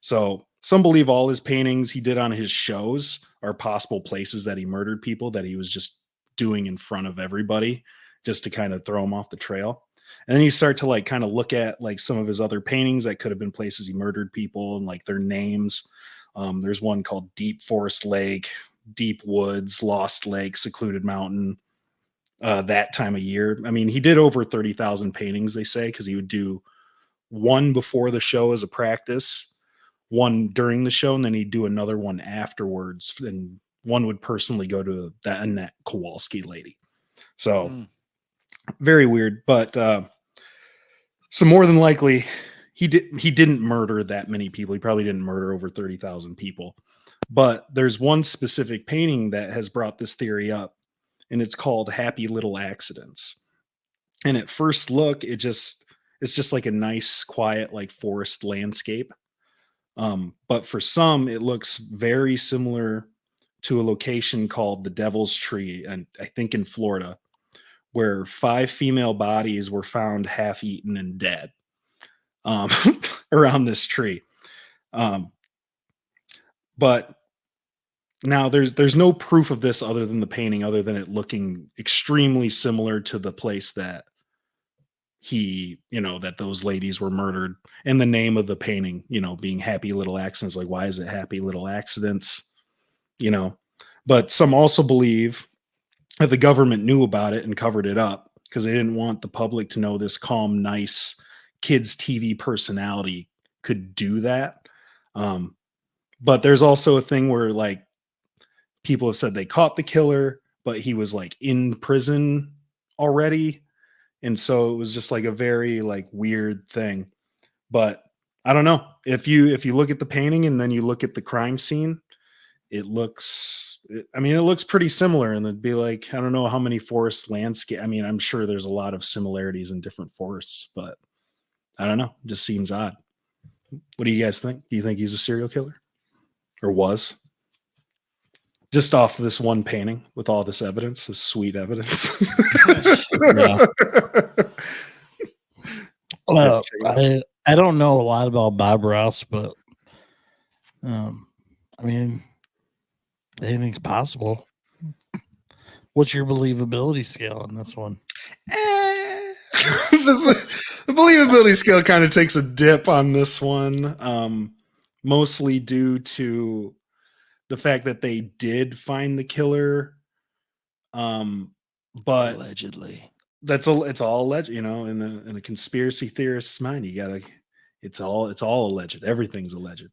So some believe all his paintings he did on his shows are possible places that he murdered people that he was just doing in front of everybody, just to kind of throw him off the trail. And then you start to like kind of look at like some of his other paintings that could have been places he murdered people and like their names. There's one called Deep Forest Lake, Deep Woods, Lost Lake, Secluded Mountain, that time of year. I mean, he did over 30,000 paintings, they say, because he would do one before the show as a practice, one during the show, and then he'd do another one afterwards. And one would personally go to that Annette Kowalski lady. So very weird. But so more than likely, he didn't murder that many people. He probably didn't murder over 30,000 people. But there's one specific painting that has brought this theory up, and it's called Happy Little Accidents. And at first look, it's just like a nice, quiet, like forest landscape. But for some, it looks very similar to a location called the Devil's Tree, and I think in Florida, where 5 female bodies were found half eaten and dead um, around this tree. But now there's no proof of this other than the painting, other than it looking extremely similar to the place that that those ladies were murdered, and the name of the painting, being Happy Little Accidents. Like, why is it Happy Little Accidents? But some also believe that the government knew about it and covered it up because they didn't want the public to know this calm, nice kids TV personality could do that. But there's also a thing where like people have said they caught the killer, but he was like in prison already. And so it was just like a very like weird thing. But I don't know. If you look at the painting and then you look at the crime scene, it looks pretty similar. And it'd be like, I don't know how many forest landscape. I mean, I'm sure there's a lot of similarities in different forests, but I don't know. It just seems odd. What do you guys think? Do you think he's a serial killer? Or was? Just off this one painting with all this evidence, this sweet evidence. I don't know a lot about Bob Ross, but I mean, anything's possible. What's your believability scale on this one? The believability scale kind of takes a dip on this one, mostly due to the fact that they did find the killer, but allegedly, it's all alleged. In a conspiracy theorist's mind, it's all alleged. Everything's alleged.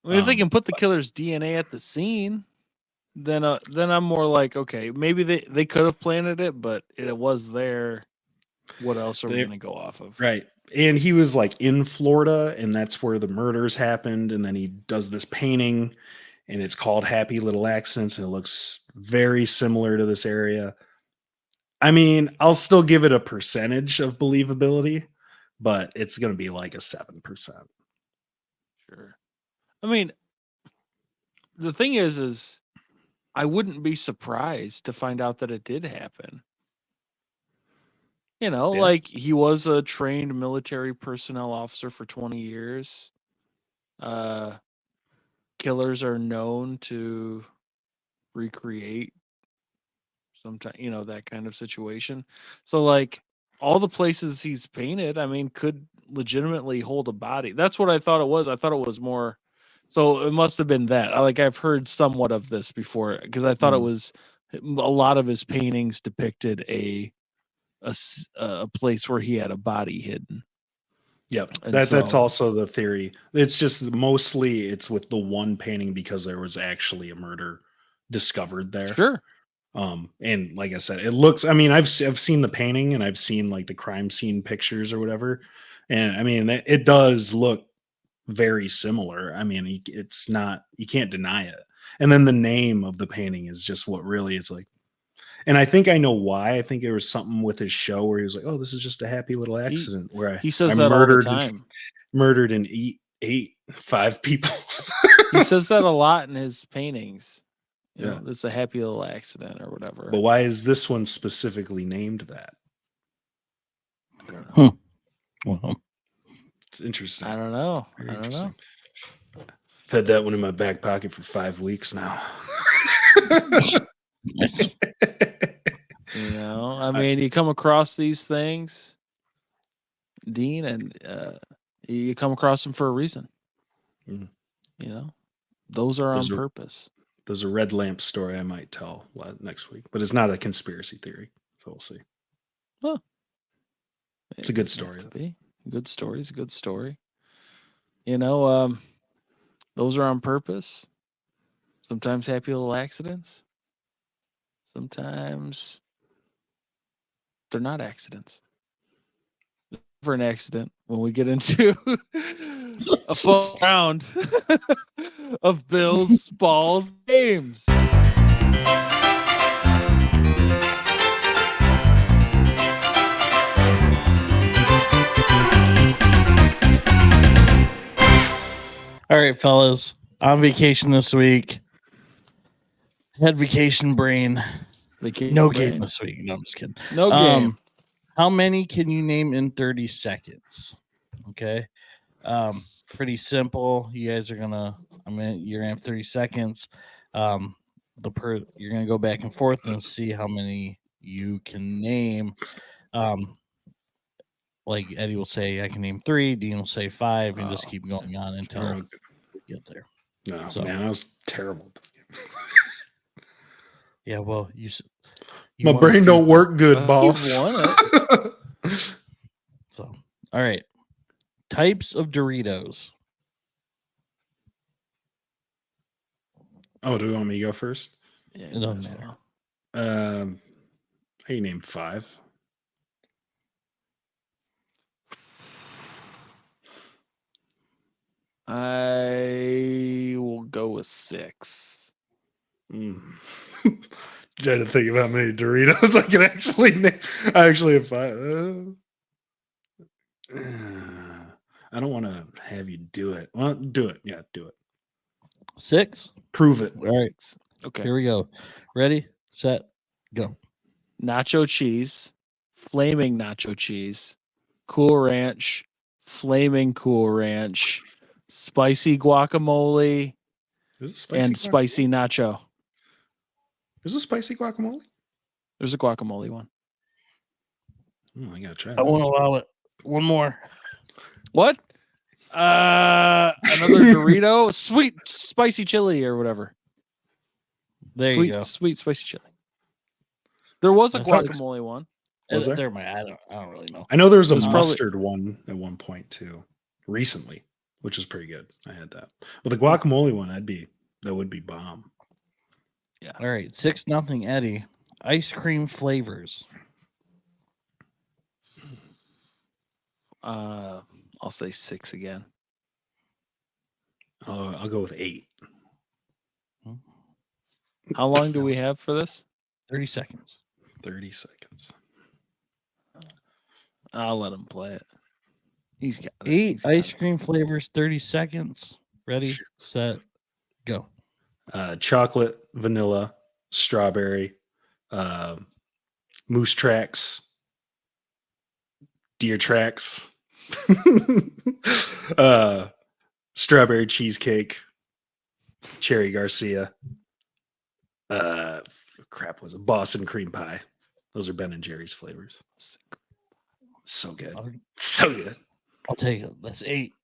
I mean, if they can put the killer's DNA at the scene, then I'm more like, okay, maybe they could have planted it, but it was there. What else are we going to go off of? Right. And he was like in Florida, and that's where the murders happened. And then he does this painting, and it's called Happy Little Accidents, and it looks very similar to this area. I mean, I'll still give it a percentage of believability, but it's going to be like a 7%. Sure. I mean, the thing is I wouldn't be surprised to find out that it did happen. Like he was a trained military personnel officer for 20 years. Killers are known to recreate sometimes, that kind of situation. So like all the places he's painted, I mean, could legitimately hold a body. That's what I thought it was. I thought it was more. So it must have been that. I've heard somewhat of this before because I thought it was a lot of his paintings depicted a place where he had a body hidden. Yep. That's also the theory. It's just mostly it's with the one painting because there was actually a murder discovered there. Sure. And like I said, it looks, I mean, I've seen the painting and I've seen like the crime scene pictures or whatever. And I mean, it does look very similar. I mean, it's not, you can't deny it. And then the name of the painting is just what really is like. And I think I know why. I think there was something with his show where he was like, "Oh, this is just a happy little accident." He says that all the time. Murdered and ate 5 people. He says that a lot in his paintings. You know, it's a happy little accident or whatever. But why is this one specifically named that? I don't know. Well, it's interesting. I don't know. I've had that one in my back pocket for 5 weeks now. I mean, you come across these things, Dean, and you come across them for a reason. Those are on purpose. There's a red lamp story I might tell next week, but it's not a conspiracy theory, so we'll see. Well, it's a good story. Good story is a good story. Those are on purpose. Sometimes happy little accidents. Sometimes they're not accidents. For an accident when we get into a full round of Bills Balls games. right, fellas. On vacation this week. Had vacation brain. No game this week. No, I'm just kidding. No game. How many can you name in 30 seconds? Okay. Pretty simple. You guys are you're gonna have 30 seconds. You're gonna go back and forth and see how many you can name. Like Eddie will say, I can name 3. Dean will say 5, and just keep going on until we get there. No, man, I was terrible. Yeah, well, my brain don't work good, boss. You won it. So, all right. Types of Doritos. Oh, do you want me to go first? Yeah, It doesn't matter. How you name 5? I will go with 6. Trying to think of how many Doritos I can actually name. I actually have 5. I don't want to have you do it. Well, do it. Yeah, do it. 6. Prove it. All right. Okay. Here we go. Ready, set, go. Nacho cheese, flaming nacho cheese, Cool Ranch, flaming Cool Ranch, spicy guacamole, spicy nacho. Is it spicy guacamole? There's a guacamole one. Oh, I gotta try. I won't allow it. One more. What? Another Dorito, sweet spicy chili or whatever. There you go. Sweet spicy chili. There was a That's guacamole one. Was there? I don't really know. I know there was a There's mustard one at one point too, recently, which is pretty good. I had that. But the guacamole one, that would be bomb. Yeah. All right, 6-0 Eddie. Ice cream flavors. I'll say 6 again. I'll go with 8. How long do we have for this? 30 seconds. 30 seconds. I'll let him play it. He's got it. 8 ice cream flavors, 30 seconds. Ready, set, go. Chocolate, vanilla, strawberry, moose tracks, deer tracks, strawberry cheesecake, cherry Garcia. Was a Boston cream pie. Those are Ben and Jerry's flavors. So good. So good. I'll take it. That's 8.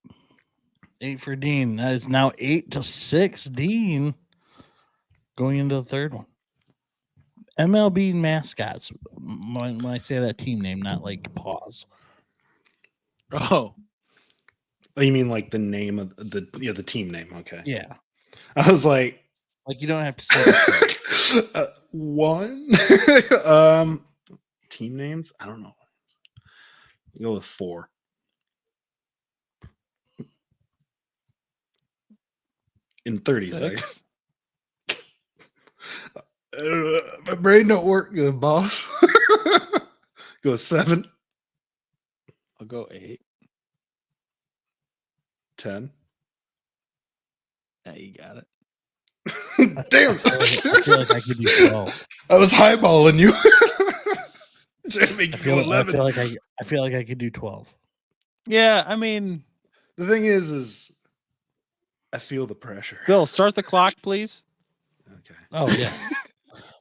8 for Dean. That is now 8-6. Dean going into the third one. MLB mascots. When I say that team name, not like pause. Oh, you mean like the name of the team name? Okay. Yeah. I was like you don't have to say it. one. Team names? I don't know. Go with 4. In 30 seconds. My brain don't work good, boss. Go with 7. I'll go 8. 10. Yeah, you got it. Damn. I feel like I could do 12. I was highballing you. Trying to make you go 11. I feel like I could do 12. Yeah, I mean, The thing is I feel the pressure. Bill, start the clock, please. Okay. Oh, yeah.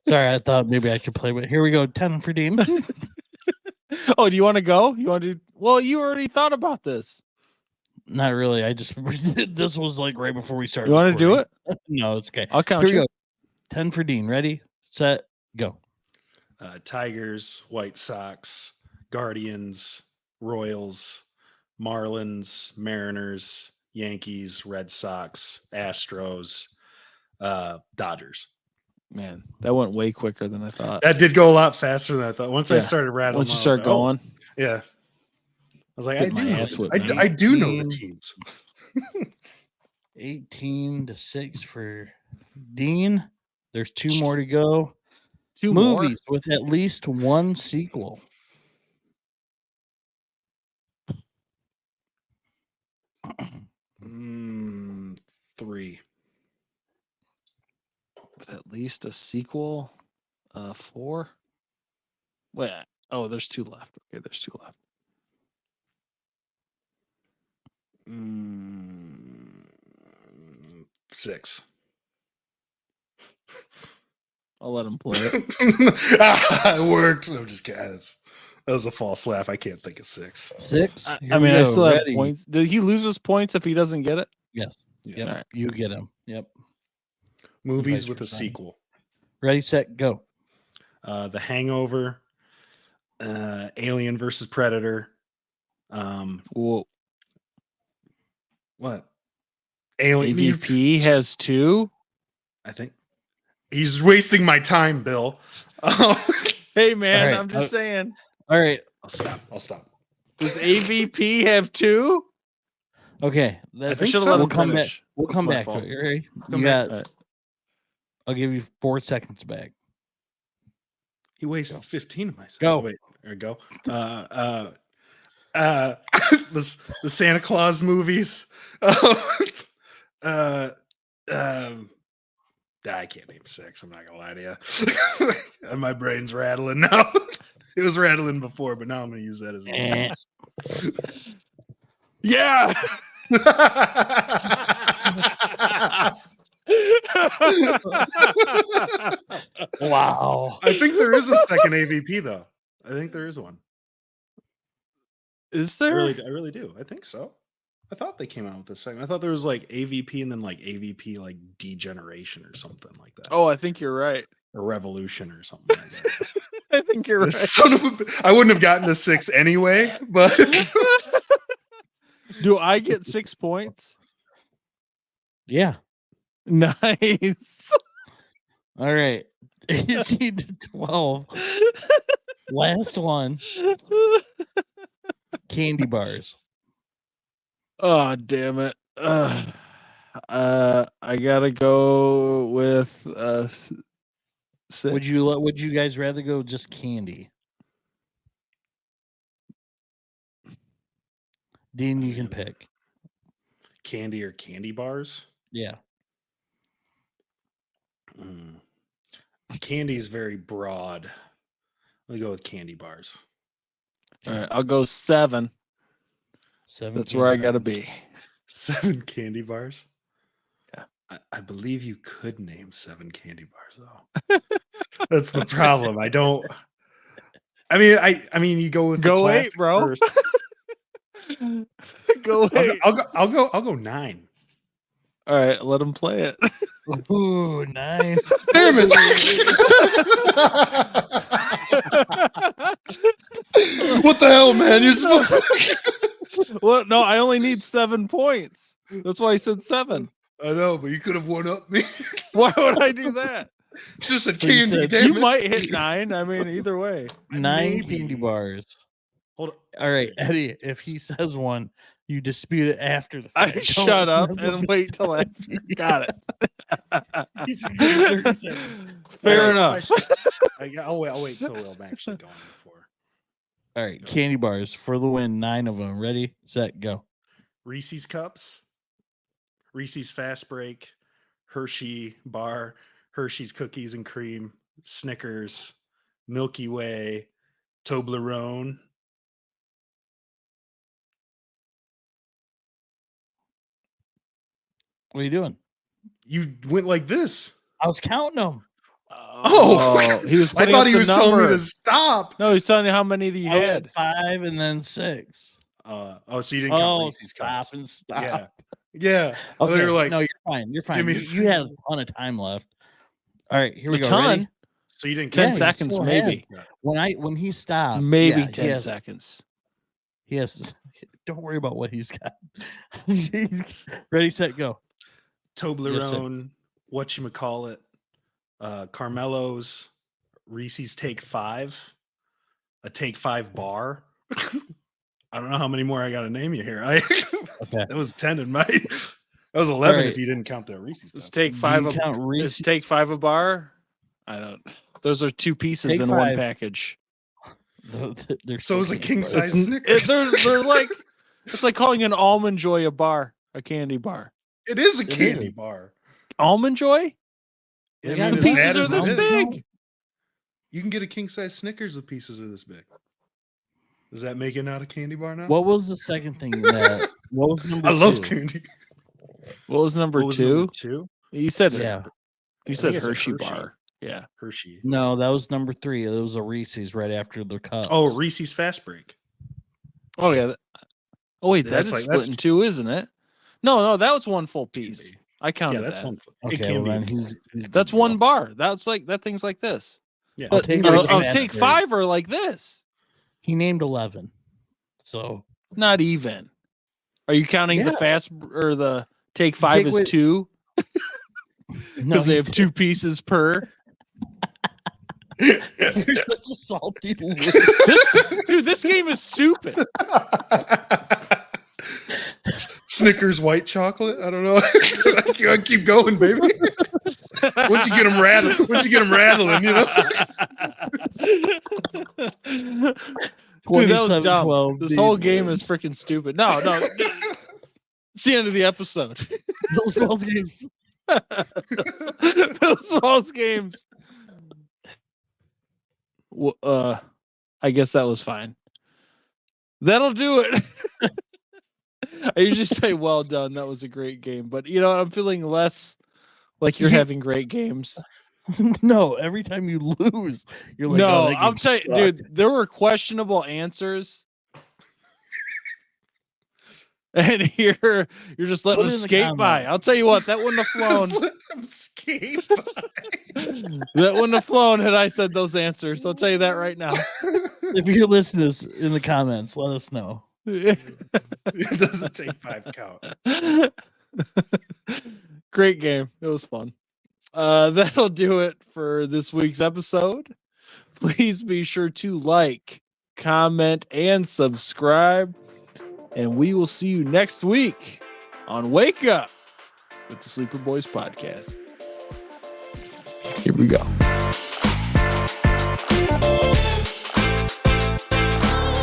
Sorry, I thought maybe I could play with. Here we go. 10 for Dean. Oh, do you want to go? You want to do? Well, you already thought about this. Not really. I just this was like right before we started. You want to do it? No, it's okay. I'll count Here we you. go. 10 for Dean. Ready, set, go. Tigers, White Sox, Guardians, Royals, Marlins, Mariners, Yankees, Red Sox, Astros, Dodgers. Man, that went way quicker than I thought. That did go a lot faster than I thought. Once I started rattling, Once you start going, yeah. I was like, Get my ass whipped, man. I do know the teams. 18-6 for Dean. There's 2 more to go. 2 Movies with at least 1 sequel. 3. With at least a sequel. 4. Wait. Oh, there's 2 left. Okay, there's 2 left. 6. I'll let him play it. It worked. I'm just kidding. That was a false laugh. I can't think of 6. 6. I Here we mean, I go. still have Ready? points. Did he lose his points if he doesn't get it? Yes. Yeah. Yep. All right. You get him. Yep. Movies Vice with a versa. sequel. Ready, set, go. The Hangover, Alien versus Predator. Whoa. What? Alien. AVP has 2. I think he's wasting my time, Bill. Hey, man, All right, I'm just saying. All right. I'll stop. Does AVP have 2? Okay. I That, think should've so. let we'll him come back. finish. We'll That's come my back to fault. it. You ready? Come You back. got. All right. I'll give you 4 seconds back. He wasted 15 of my seconds. Go. Wait, there we go. The Santa Claus movies. I can't name 6. I'm not gonna lie to you. And my brain's rattling now. It was rattling before, but now I'm gonna use that as an excuse. Yeah. Wow. I think there is a second AVP though. I think there is one. Is I there? really do. I think so. I thought they came out with a second. I thought there was like AVP and then like AVP like Degeneration or something like that. Oh, I think you're right. Or Revolution or something like that. I think you're right. Son of a, I wouldn't have gotten to 6 anyway, but Do I get 6 points? Yeah. Nice. All right. 18 to 12. Last one. Candy bars. Oh, damn it. I gotta go with 6. Would you guys rather go just candy? Dean, you can pick. candy or candy bars. Yeah. Candy is very broad. Let me go with candy bars. All right, I'll go 7. 7. That's where I gotta be. 7 candy bars. Yeah. I believe you could name 7 candy bars though. That's the problem. I don't. I mean, you go with the Go 8, classic bro. first. Go 8. I'll go 9. All right, let him play it. Ooh, 9. Damn it! What the hell, man? You're supposed to... Well, no, I only need 7 points. That's why I said 7. I know, but you could have one up me. Why would I do that? It's just a So you candy. said Damn You it. might hit 9. I mean, either way. 9 Maybe. candy bars. Hold on. All right, Eddie, if he says one, you dispute it after the I fact. Don't shut up mess and with wait till after. Got it. He's gonna get 30 seconds. Fair All right, enough. I'll wait till I'm actually going before. All right, candy bars for the win. 9 of them. Ready, set, go. Reese's Cups, Reese's Fast Break, Hershey Bar, Hershey's Cookies and Cream, Snickers, Milky Way, Toblerone. What are you doing? You went like this. I was counting them. Oh, he was. I putting thought up he the was telling me number. to stop. No, he's telling you how many that you I had. had 5 and then 6. So you didn't count Oh, Reese's stop Cups. and stop. Yeah. Yeah. I thought Okay, you were like, no, you're fine. You're fine. give me You had a ton of time left. All right, here we A go. ton? Ready? so you didn't 10 count you seconds, still maybe. When he stopped, Maybe yeah, 10 seconds. He has. Don't worry about what he's got. He's ready, set, go. Toblerone, whatchamacallit, Carmelo's, Reese's Take 5, a Take 5 bar. I don't know how many more I got to name you here. Okay. That was 10 in my. That was 11 All right. if you didn't count the Reese's. Let's Cup. take Do 5 you of count Let's Reese? take 5 a bar. I don't. Those are 2 pieces Take in one 5. package. They're So is a candy king bars. size Snickers. They're like it's like calling an Almond Joy a bar, a candy bar. It is a It candy is. bar. Almond Joy? They I got mean, The as pieces bad are as this it is, big. You can get a king size Snickers. The pieces are this big. Does that make it not a candy bar now? What was the second thing that? What was number I love two? candy. What was number What was two? number two? You said Yeah. You I said think I said Hershey Hershey. bar. Yeah. Hershey. No, that was number 3. It was a Reese's right after the cups. Oh, Reese's Fast Break. Oh yeah. Oh wait, Yeah, that that's is like- split that's- in two, isn't it? No, that was one full piece. Candy. I counted Yeah, that's that. one. It Okay, can well be. then he's That's good to one go. bar. That's like that thing's like this. Yeah. But take You it can as get a fast Take break. 5 are like this. He named 11. So Not even. Are you counting the Yeah. fast or the take 5 as away- 2? no, Because they have 2 pieces per. You're such a salty loser. This game is stupid. Snickers white chocolate. I don't know. I keep going, baby. Once you get them rattling, you know. Dude, that was dumb. 27-12, This whole dude. game is freaking stupid. No. It's the end of the episode. Those balls games. Those games. I guess that was fine. That'll do it. I usually say well done. That was a great game. But you know, I'm feeling less like you're having great games. No, every time you lose, you're like, No, oh, that I'm game telling you, sucked. dude, there were questionable answers. And you're just letting Put them it in the skate by. comments. I'll tell you what, that wouldn't have flown. Just let them skate by. That wouldn't have flown had I said those answers. I'll tell you that right now. If you're listening to this in the comments, let us know. It doesn't take 5 count. Great game. It was fun. That'll do it for this week's episode. Please be sure to like, comment, and subscribe. And we will see you next week on Wake Up with the Sleeper Boys podcast. Here we go.